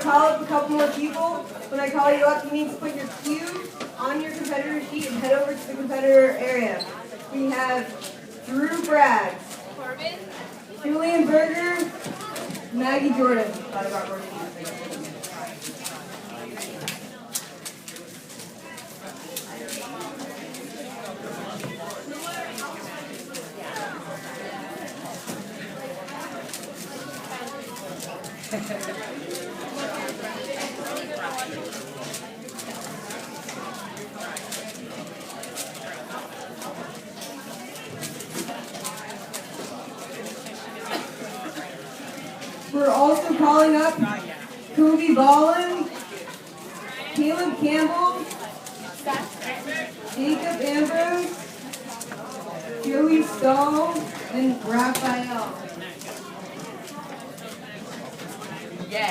call up a couple more people. When I call you up, you need to put your cue on your competitor sheet and head over to the competitor area. We have Drew Bragg, Julian Berger, Maggie Jordan. Thought about working. We're also calling up Kobe Ballin, Caleb Campbell, Jacob Ambrose, Joey Stahl, and Raphael.